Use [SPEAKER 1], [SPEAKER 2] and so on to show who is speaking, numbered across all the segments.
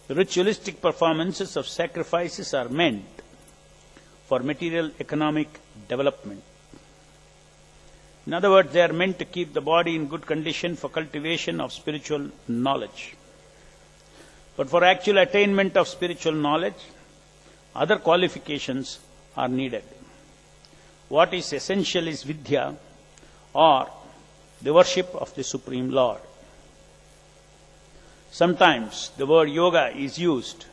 [SPEAKER 1] Ritualistic performances of sacrifices are meant for material economic development. In other words, they are meant to keep the body in good condition for cultivation of spiritual knowledge. But for actual attainment of spiritual knowledge, other qualifications are needed. What is essential is vidya, or the worship of the Supreme Lord. Sometimes the word yoga is used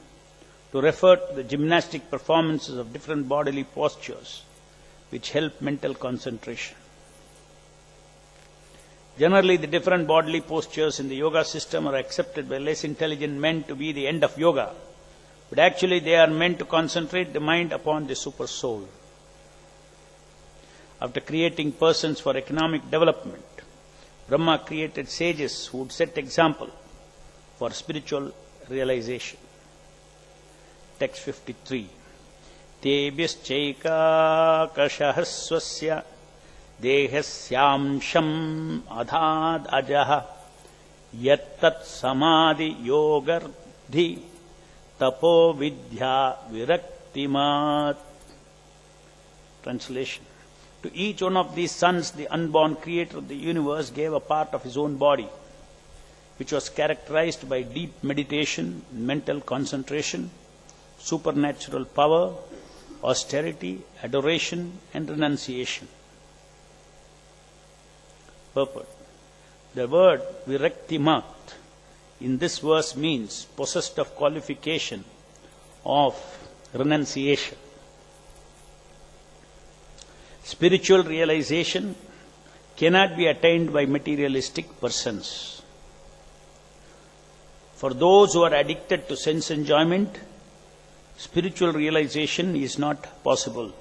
[SPEAKER 1] to refer to the gymnastic performances of different bodily postures which help mental concentration. Generally, the different bodily postures in the yoga system are accepted by less intelligent men to be the end of yoga, but actually they are meant to concentrate the mind upon the super soul. After creating persons for economic development, Brahma created sages who would set example for spiritual realization. Text 53. Tebhyaschaika kashahasvasya dehasyamsham adhad ajaha yattat samadhi yogardhi tapo vidya viraktimat. Translation. To each one of these sons, the unborn creator of the universe gave a part of his own body, which was characterized by deep meditation, mental concentration, supernatural power, austerity, adoration, and renunciation. Purport. The word viraktimat in this verse means possessed of qualification of renunciation. Spiritual realization cannot be attained by materialistic persons. For those who are addicted to sense enjoyment, spiritual realization is not possible.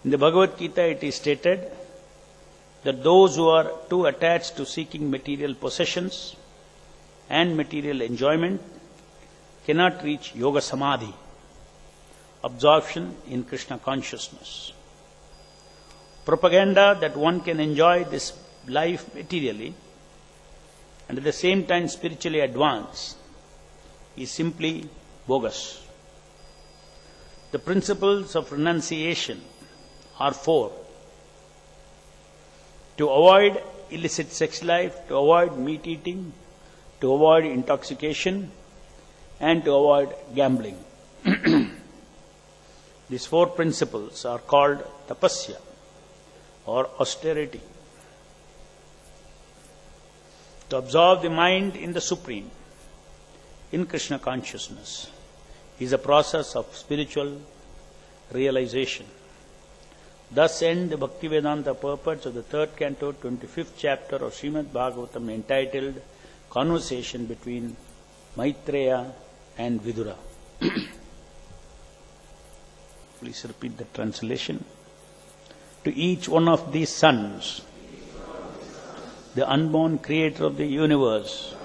[SPEAKER 1] In the Bhagavad Gita it is stated that those who are too attached to seeking material possessions and material enjoyment cannot reach yoga samadhi, absorption in Krishna consciousness. Propaganda that one can enjoy this life materially and at the same time spiritually advance is simply bogus. The principles of renunciation are four: to avoid illicit sex life, to avoid meat eating, to avoid intoxication, and to avoid gambling. These four principles are called tapasya, or austerity. To absorb the mind in the Supreme, in Krishna consciousness, is a process of spiritual realization. Thus end the Bhaktivedanta purports of the 3rd canto, 25th chapter of Srimad Bhagavatam, entitled Conversation between Maitreya and Vidura. Please repeat the translation. To each one of these sons, the unborn creator of the universe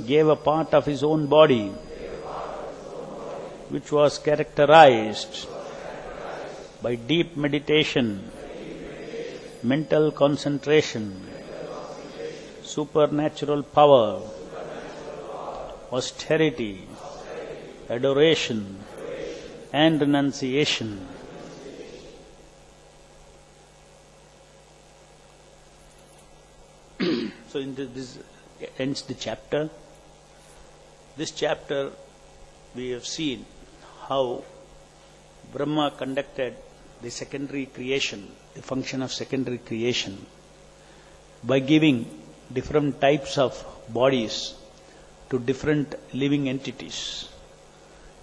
[SPEAKER 1] gave a part of his own body, which was characterized by deep meditation, mental concentration, supernatural power, austerity, adoration, and renunciation. So this ends the chapter. This chapter we have seen how Brahma conducted the secondary creation, the function of secondary creation, by giving different types of bodies to different living entities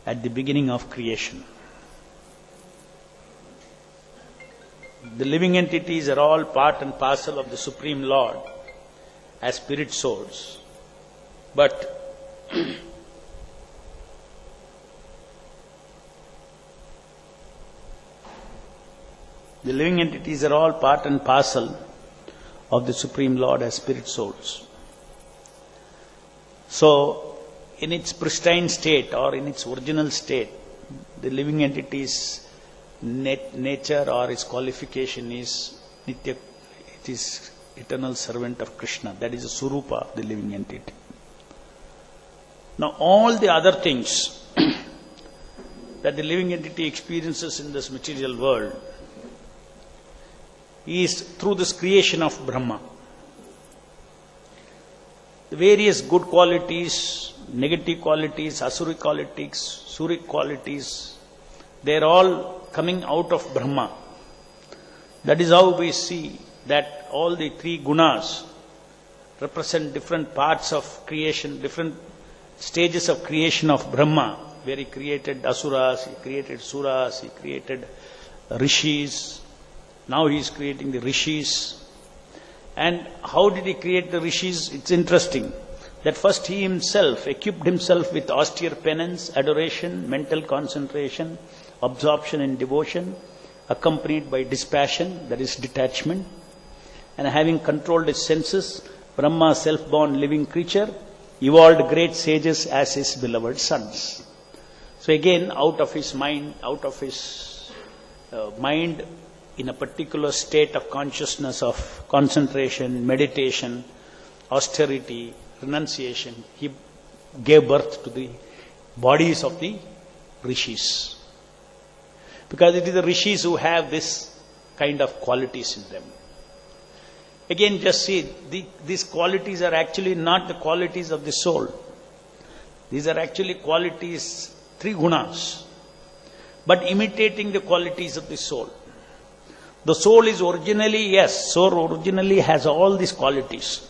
[SPEAKER 1] at the beginning of creation. The living entities are all part and parcel of the Supreme Lord as spirit souls, but the living entities are all part and parcel of the Supreme Lord as spirit souls. So, in its pristine state or in its original state, the living entity's nature or its qualification is nitya, it is eternal servant of Krishna. That is the surupa of the living entity. Now all the other things that the living entity experiences in this material world is through this creation of Brahma. The various good qualities, negative qualities, asuric qualities, suric qualities, they are all coming out of Brahma. That is how we see that all the three gunas represent different parts of creation, different stages of creation of Brahma, where he created asuras, he created suras, he created rishis. Now he is creating the rishis. And how did he create the rishis? It's interesting that first he himself equipped himself with austere penance, adoration, mental concentration, absorption in devotion, accompanied by dispassion, that is detachment. And having controlled his senses, Brahma, self-born living creature, evolved great sages as his beloved sons. So again, out of his mind in a particular state of consciousness of concentration, meditation, austerity, renunciation, he gave birth to the bodies of the rishis. Because it is the rishis who have this kind of qualities in them. Again, just see, these qualities are actually not the qualities of the soul. These are actually qualities, three gunas, but imitating the qualities of the soul. The soul is originally has all these qualities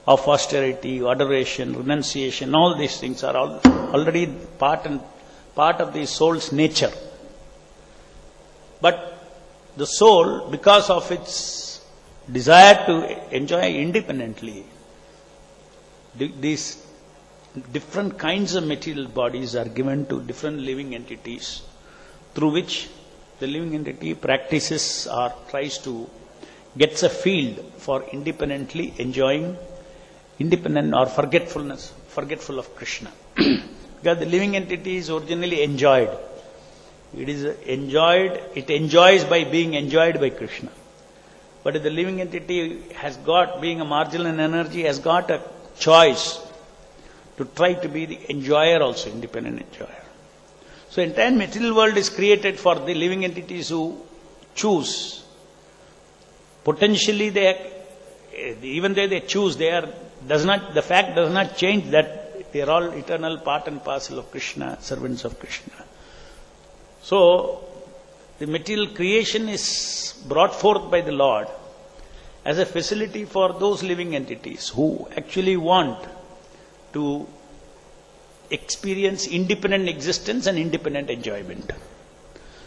[SPEAKER 1] of austerity, adoration, renunciation, all these things are already part of the soul's nature. But the soul, because of its desire to enjoy independently, these different kinds of material bodies are given to different living entities, through which the living entity practices or tries to gets a field for independently enjoying, independent or forgetful of Krishna. Because the living entity is originally enjoyed. It is enjoyed, it enjoys by being enjoyed by Krishna. But if the living entity has got, being a marginal energy, has got a choice to try to be the enjoyer also, independent enjoyer. So entire material world is created for the living entities who choose. Potentially even though they choose, the fact does not change that they are all eternal part and parcel of Krishna, servants of Krishna. So, the material creation is brought forth by the Lord as a facility for those living entities who actually want to experience independent existence and independent enjoyment.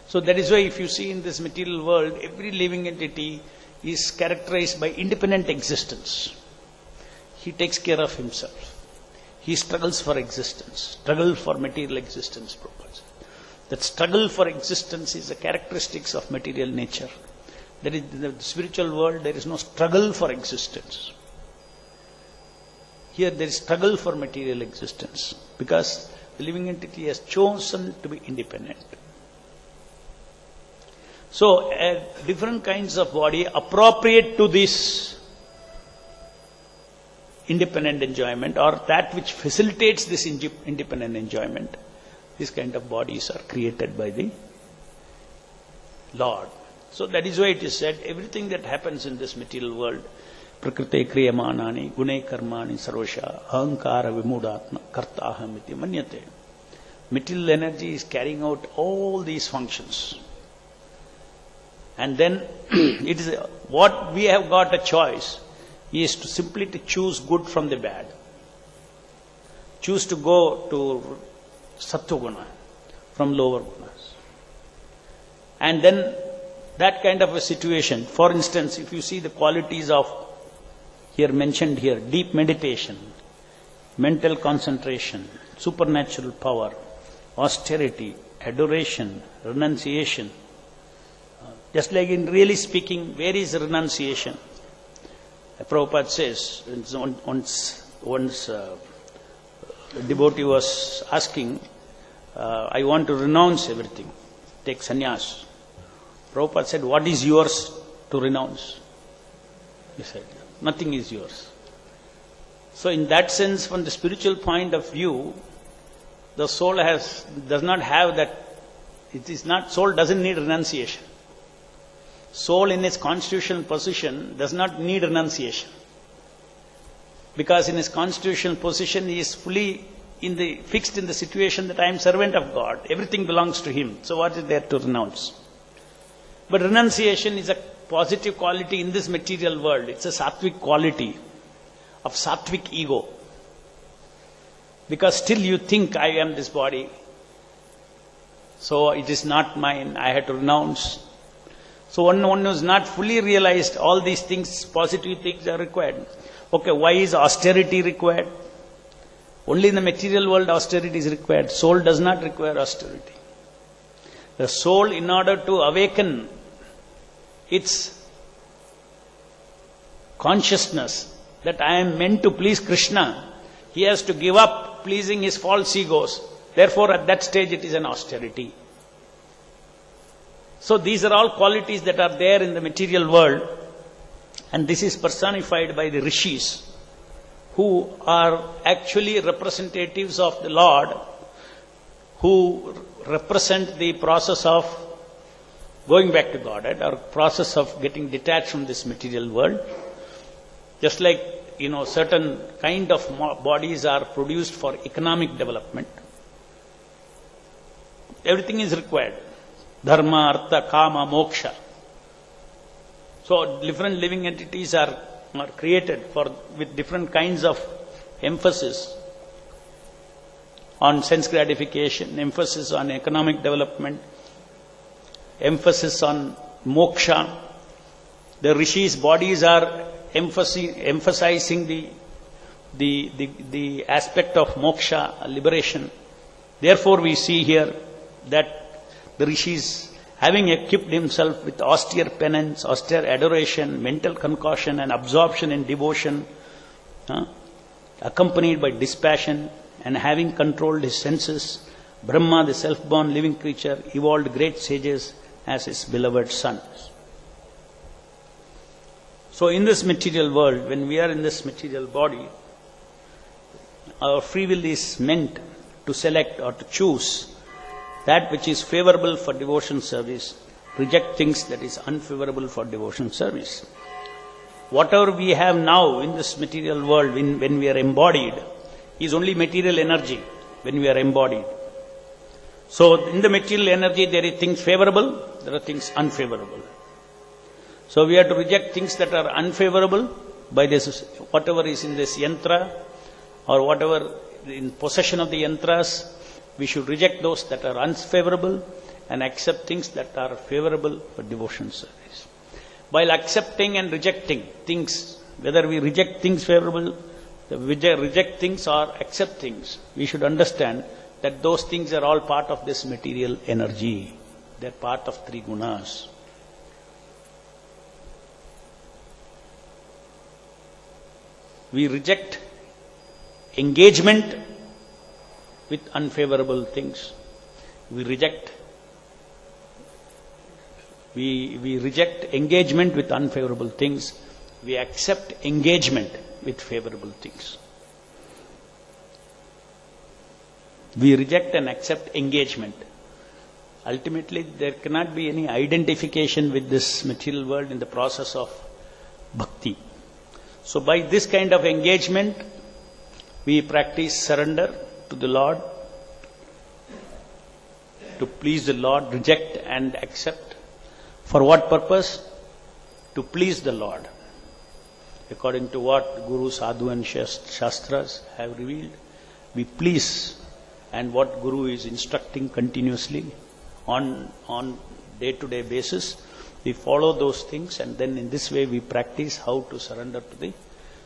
[SPEAKER 1] So that is why if you see in this material world, every living entity is characterized by independent existence. He takes care of himself. He struggles for existence, struggles for material existence purpose. That struggle for existence is the characteristics of material nature. That is, in the spiritual world, there is no struggle for existence. Here there is struggle for material existence because the living entity has chosen to be independent. So, different kinds of body appropriate to this independent enjoyment or that which facilitates this independent enjoyment. These kind of bodies are created by the Lord. So that is why it is said, everything that happens in this material world, prakrite kriyamanani, gune karmani sarvasha, ahankara vimudatma, kartaham iti manyate. Material energy is carrying out all these functions. And then it is what we have got a choice is to simply to choose good from the bad. Choose to go to Sattva-guna from lower gunas. And then that kind of a situation, for instance, if you see the qualities of mentioned here, deep meditation, mental concentration, supernatural power, austerity, adoration, renunciation. Just like in really speaking, where is renunciation? Prabhupada says, once a devotee was asking, I want to renounce everything, take sannyas. Prabhupada said, what is yours to renounce? He said, nothing is yours. So in that sense, from the spiritual point of view, the soul does not have that, soul doesn't need renunciation. Soul in its constitutional position does not need renunciation. Because in his constitutional position, he is fully fixed in the situation that I am servant of God. Everything belongs to him. So what is there to renounce? But renunciation is a positive quality in this material world. It's a sattvic quality of sattvic ego. Because still you think I am this body. So it is not mine. I had to renounce. So one who is not fully realized all these things, positive things are required. Okay, why is austerity required? Only in the material world austerity is required. Soul does not require austerity. The soul, in order to awaken its consciousness that I am meant to please Krishna, he has to give up pleasing his false egos. Therefore, at that stage it is an austerity. So these are all qualities that are there in the material world, and this is personified by the rishis, who are actually representatives of the Lord, who represent the process of going back to Godhead, or process of getting detached from this material world. Just like, certain kind of bodies are produced for economic development. Everything is required. Dharma, artha, kama, moksha. So different living entities are created with different kinds of emphasis on sense gratification, emphasis on economic development, emphasis on moksha. The rishis' bodies are emphasizing the aspect of moksha, liberation. Therefore, we see here that the rishis, having equipped himself with austere penance, austere adoration, mental concoction and absorption in devotion, accompanied by dispassion, and having controlled his senses, Brahma, the self-born living creature, evolved great sages as his beloved sons. So in this material world, when we are in this material body, our free will is meant to select or to choose that which is favorable for devotion service, reject things that is unfavorable for devotion service. Whatever we have now in this material world, when we are embodied, is only material energy when we are embodied. So in the material energy, there are things favorable, there are things unfavorable. So we have to reject things that are unfavorable by this, whatever is in this yantra, or whatever in possession of the yantras. We should reject those that are unfavorable and accept things that are favorable for devotion service. While accepting and rejecting things, whether we reject things favorable, reject things or accept things, we should understand that those things are all part of this material energy. They are part of three gunas. We reject engagement with unfavorable things. We reject engagement with unfavorable things. We accept engagement with favorable things. We reject and accept engagement. Ultimately, there cannot be any identification with this material world in the process of bhakti. So by this kind of engagement, we practice surrender to the Lord, to please the Lord, reject and accept. For what purpose? To please the Lord. According to what Guru, Sadhu and Shastras have revealed, we please, and what Guru is instructing continuously on day-to-day basis, we follow those things, and then in this way we practice how to surrender to the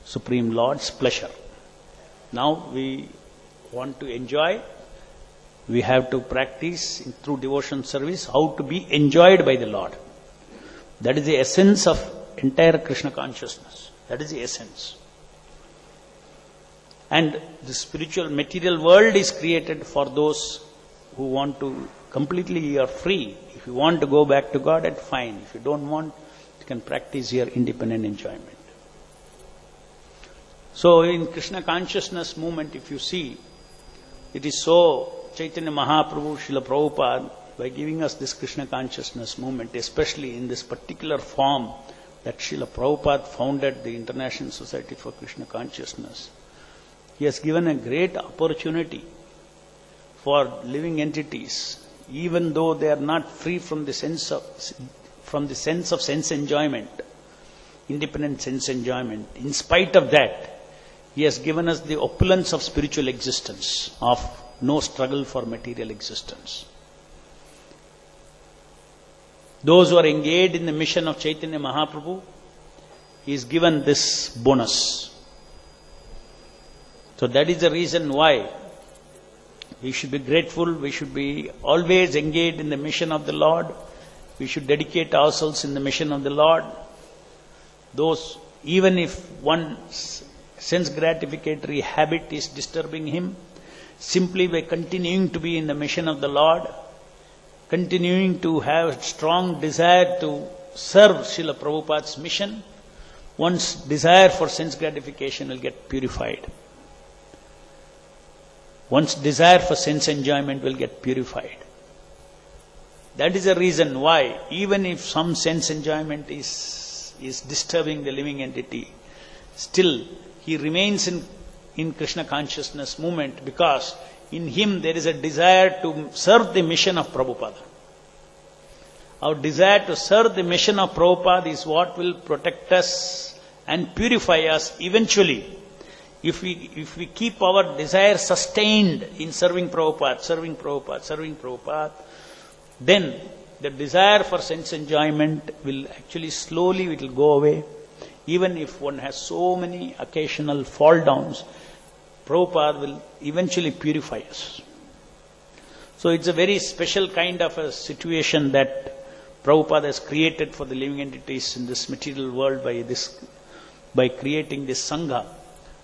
[SPEAKER 1] Supreme Lord's pleasure. Now we want to enjoy, we have to practice through devotion service how to be enjoyed by the Lord. That is the essence of entire Krishna consciousness. That is the essence. And the spiritual material world is created for those who want to completely, you are free. If you want to go back to God, fine. If you don't want, you can practice your independent enjoyment. So in Krishna consciousness movement, if you see, it is so Chaitanya Mahaprabhu, Srila Prabhupada, by giving us this Krishna consciousness movement, especially in this particular form that Srila Prabhupada founded the International Society for Krishna Consciousness, he has given a great opportunity for living entities, even though they are not free from the sense of sense enjoyment, independent sense enjoyment. In spite of that, he has given us the opulence of spiritual existence, of no struggle for material existence. Those who are engaged in the mission of Chaitanya Mahaprabhu, he is given this bonus. So that is the reason why we should be grateful, we should be always engaged in the mission of the Lord, we should dedicate ourselves in the mission of the Lord. Those, even if one's sense gratificatory habit is disturbing him, simply by continuing to be in the mission of the Lord, continuing to have strong desire to serve Srila Prabhupada's mission, one's desire for sense gratification will get purified. One's desire for sense enjoyment will get purified. That is the reason why, even if some sense enjoyment is disturbing the living entity, still he remains in Krishna consciousness movement, because in him there is a desire to serve the mission of Prabhupada. Our desire to serve the mission of Prabhupada is what will protect us and purify us eventually. If we keep our desire sustained in serving Prabhupada, then the desire for sense enjoyment will actually slowly it will go away. Even if one has so many occasional fall downs, Prabhupada will eventually purify us. So it's a very special kind of a situation that Prabhupada has created for the living entities in this material world by creating this Sangha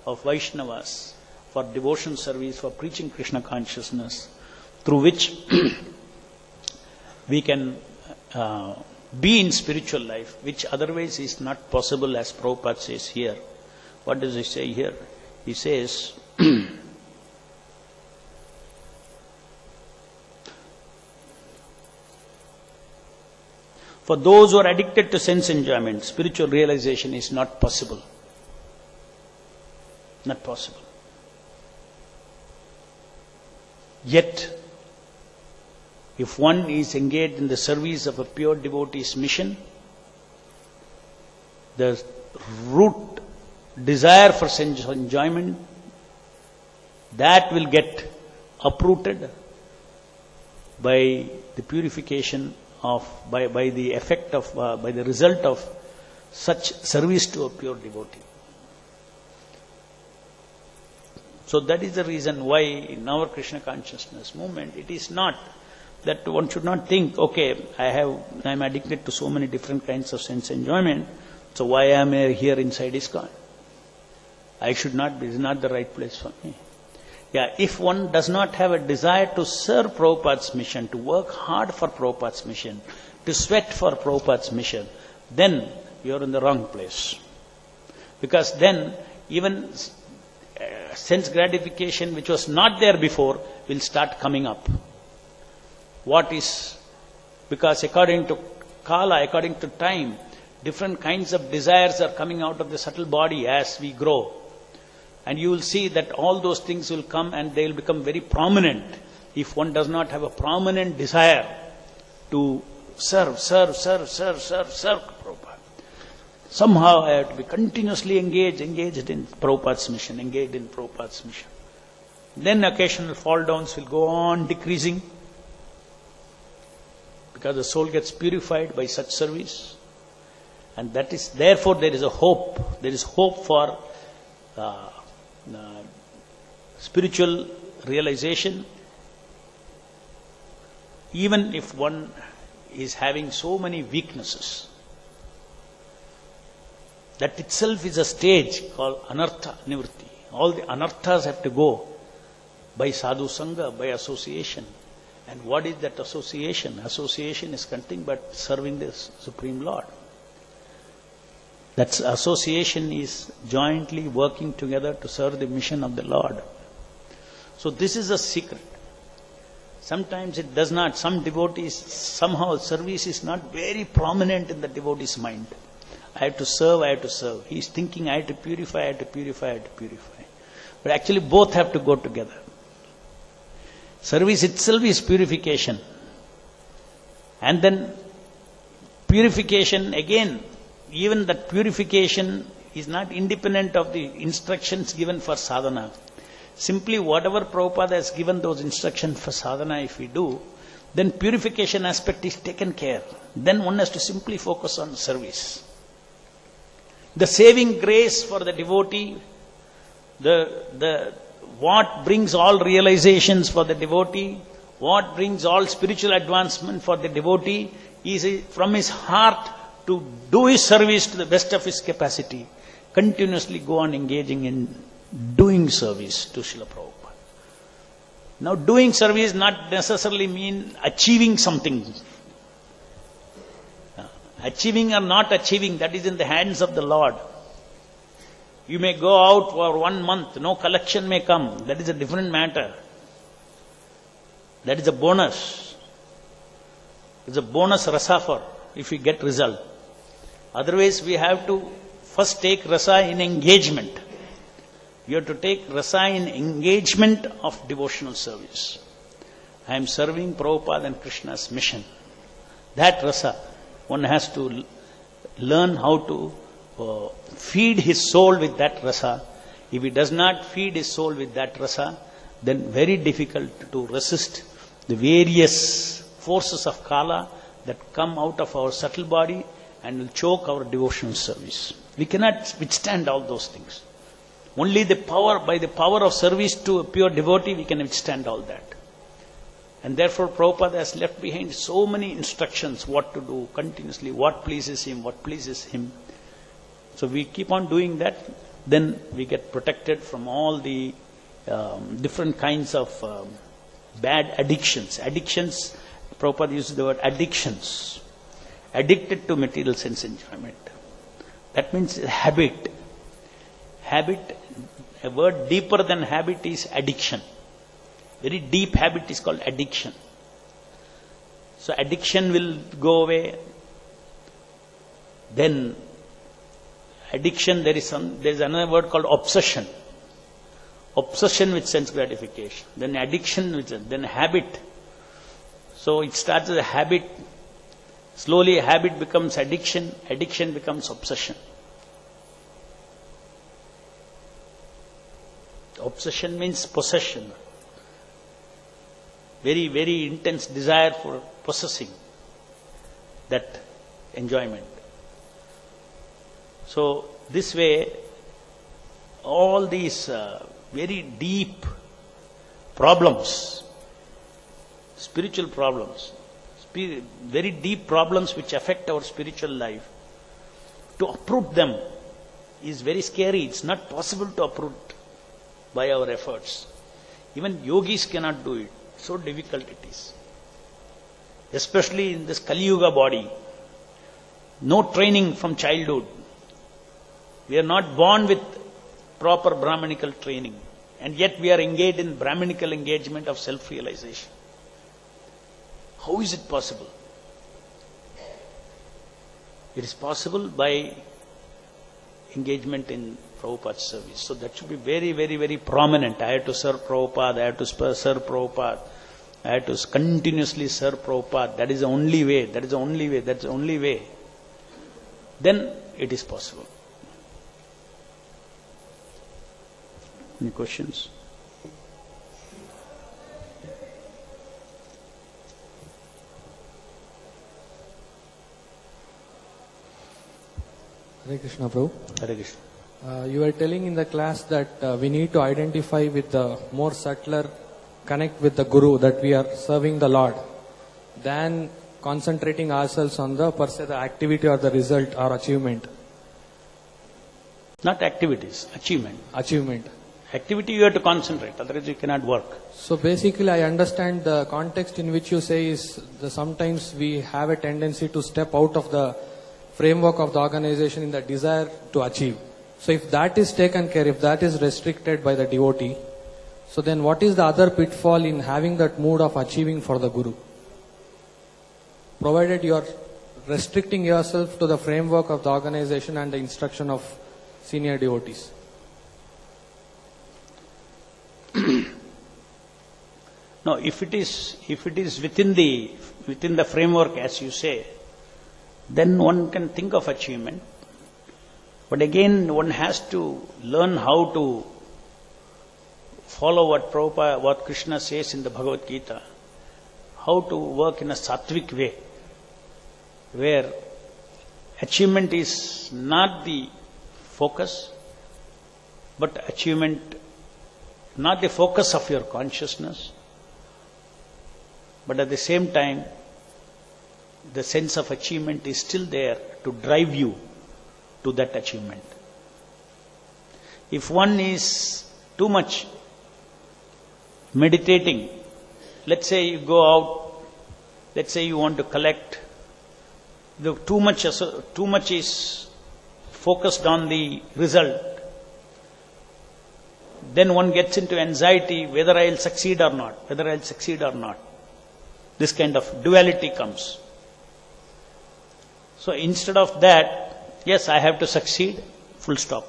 [SPEAKER 1] of Vaishnavas for devotion service, for preaching Krishna consciousness, through which we can be in spiritual life, which otherwise is not possible, as Prabhupada says here. What does he say here? He says, for those who are addicted to sense enjoyment, spiritual realization is not possible. Not possible. Yet, if one is engaged in the service of a pure devotee's mission, the root desire for sense enjoyment, that will get uprooted by the purification of, by the effect of, by the result of such service to a pure devotee. So that is the reason why in our Krishna consciousness movement, it is not that one should not think, okay, I am addicted to so many different kinds of sense enjoyment, so why am I here inside ISKCON? I should not be, it's not the right place for me. Yeah, if one does not have a desire to serve Prabhupada's mission, to work hard for Prabhupada's mission, to sweat for Prabhupada's mission, then you are in the wrong place. Because then even sense gratification which was not there before will start coming up. What is, because according to Kala, according to time, different kinds of desires are coming out of the subtle body as we grow. And you will see that all those things will come and they will become very prominent if one does not have a prominent desire to serve Prabhupada. Somehow I have to be continuously engaged in Prabhupada's mission, engaged in Prabhupada's mission. Then occasional fall downs will go on decreasing, because the soul gets purified by such service. And that is, therefore there is a hope. There is hope for spiritual realization, even if one is having so many weaknesses. That itself is a stage called anartha nivritti. All the anarthas have to go by sadhu sangha, by association. And what is that association? Association is nothing but serving the Supreme Lord. That association is jointly working together to serve the mission of the Lord. So this is a secret. Sometimes it does not. Some devotees, somehow service is not very prominent in the devotee's mind. I have to serve, I have to serve. He is thinking, I have to purify, I have to purify, I have to purify. But actually both have to go together. Service itself is purification. And then purification again, even that purification is not independent of the instructions given for sadhana. Simply whatever Prabhupada has given those instructions for sadhana, if we do, then purification aspect is taken care. Then one has to simply focus on service. The saving grace for the devotee, what brings all realizations for the devotee, what brings all spiritual advancement for the devotee is from his heart to do his service to the best of his capacity. Continuously go on engaging in doing service to Srila Prabhupada. Now doing service not necessarily mean achieving something. Achieving or not achieving, that is in the hands of the Lord. You may go out for 1 month, no collection may come. That is a different matter. That is a bonus. It's a bonus rasa for if we get result. Otherwise we have to first take rasa in engagement. You have to take rasa in engagement of devotional service. I am serving Prabhupada and Krishna's mission. That rasa, one has to learn how to feed his soul with that rasa. If he does not feed his soul with that rasa, then very difficult to resist the various forces of kala that come out of our subtle body and will choke our devotional service. We cannot withstand all those things. Only by the power of service to a pure devotee, we can withstand all that. And therefore Prabhupada has left behind so many instructions what to do continuously, what pleases him, what pleases him. So we keep on doing that, then we get protected from all the different kinds of bad addictions. Addictions, Prabhupada uses the word addictions. Addicted to material sense enjoyment. That means habit. Habit, a word deeper than habit is addiction. Very deep habit is called addiction. So addiction will go away. Then addiction, there is another word called obsession. Obsession with sense gratification. Then addiction, then habit. So it starts as a habit. Slowly a habit becomes addiction. Addiction becomes obsession. Obsession means possession. Very, very intense desire for possessing that enjoyment. So this way, all these very deep problems, spiritual problems, very deep problems which affect our spiritual life, to uproot them is very scary. It's not possible to uproot by our efforts. Even yogis cannot do it. So difficult it is. Especially in this Kali Yuga body. No training from childhood. We are not born with proper Brahmanical training. And yet we are engaged in Brahmanical engagement of self-realization. How is it possible? It is possible by engagement in Prabhupada's service. So that should be very, very, very prominent. I have to serve Prabhupada, I have to serve Prabhupada, I have to continuously serve Prabhupada. That is the only way, that is the only way, that's the only way. Then it is possible. Any questions?
[SPEAKER 2] Hare Krishna, Prabhu.
[SPEAKER 1] Hare Krishna.
[SPEAKER 2] You were telling in the class that we need to identify with the more subtler connect with the Guru, that we are serving the Lord, than concentrating ourselves on the per se the activity or the result or achievement.
[SPEAKER 1] Not activities, achievement.
[SPEAKER 2] Achievement.
[SPEAKER 1] Activity you have to concentrate, otherwise you cannot work.
[SPEAKER 2] So basically I understand the context in which you say is sometimes we have a tendency to step out of the framework of the organization in the desire to achieve. So if that is taken care, if that is restricted by the devotee, so then what is the other pitfall in having that mood of achieving for the Guru? Provided you are restricting yourself to the framework of the organization and the instruction of senior devotees.
[SPEAKER 1] No, if it is within the framework, as you say, then one can think of achievement. But again, one has to learn how to follow what Prabhupada, what Krishna says in the Bhagavad Gita, how to work in a sattvic way, where achievement is not the focus, but achievement, not the focus of your consciousness, but at the same time, the sense of achievement is still there to drive you to that achievement. If one is too much meditating, let's say you go out, let's say you want to collect, too much is focused on the result, then one gets into anxiety whether I'll succeed or not. This kind of duality comes. So instead of that, yes, I have to succeed, full stop.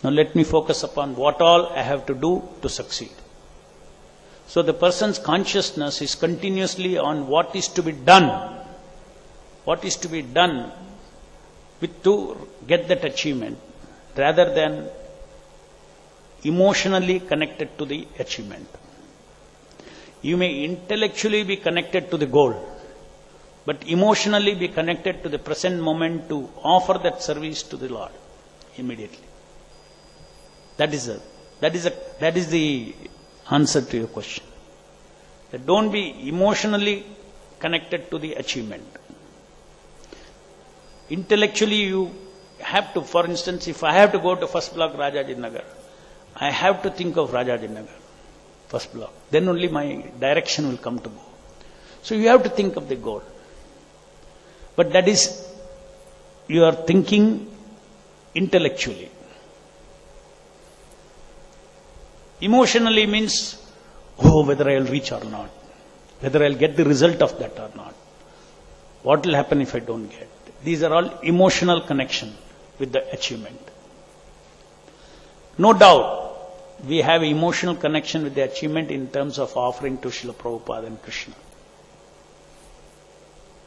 [SPEAKER 1] Now let me focus upon what all I have to do to succeed. So the person's consciousness is continuously on what is to be done to get that achievement, rather than emotionally connected to the achievement. You may intellectually be connected to the goal, but emotionally be connected to the present moment to offer that service to the Lord immediately. That is the answer to your question. That don't be emotionally connected to the achievement. Intellectually you have to, for instance, if I have to go to first block Rajajinagar, I have to think of Rajajinagar, first block. Then only my direction will come to go. So you have to think of the goal. But that is, you are thinking intellectually. Emotionally means, whether I will reach or not, whether I will get the result of that or not, what will happen if I don't get. These are all emotional connection with the achievement. No doubt, we have emotional connection with the achievement in terms of offering to Srila Prabhupada and Krishna.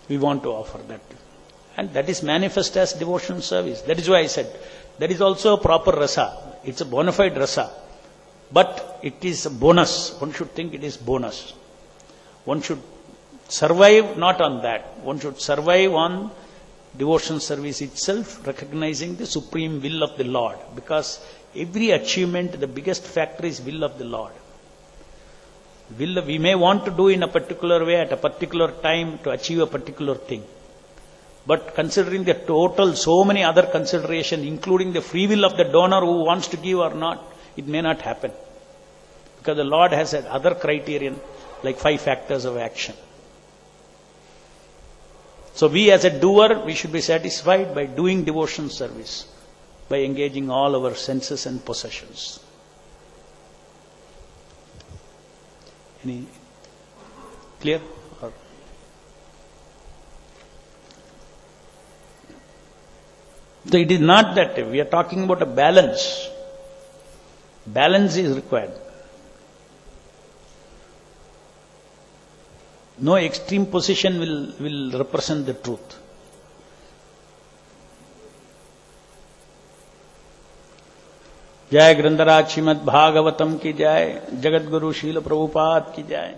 [SPEAKER 1] We want to offer that. And that is manifest as devotional service. That is why I said, that is also a proper rasa. It's a bona fide rasa. But it is a bonus. One should think it is bonus. One should survive not on that. One should survive on devotional service itself, recognizing the supreme will of the Lord. Because every achievement, the biggest factor is will of the Lord. We may want to do in a particular way at a particular time to achieve a particular thing. But considering the total, so many other considerations, including the free will of the donor who wants to give or not, it may not happen. Because the Lord has other criterion, like 5 factors of action. So we as a doer, we should be satisfied by doing devotional service, by engaging all our senses and possessions. Any clear? So it is not that we are talking about a balance. Balance is required. No extreme position will represent the truth. जय ग्रंथराज श्रीमद् भागवतम की जय, जगत गुरु श्रील प्रभुपाद की जय।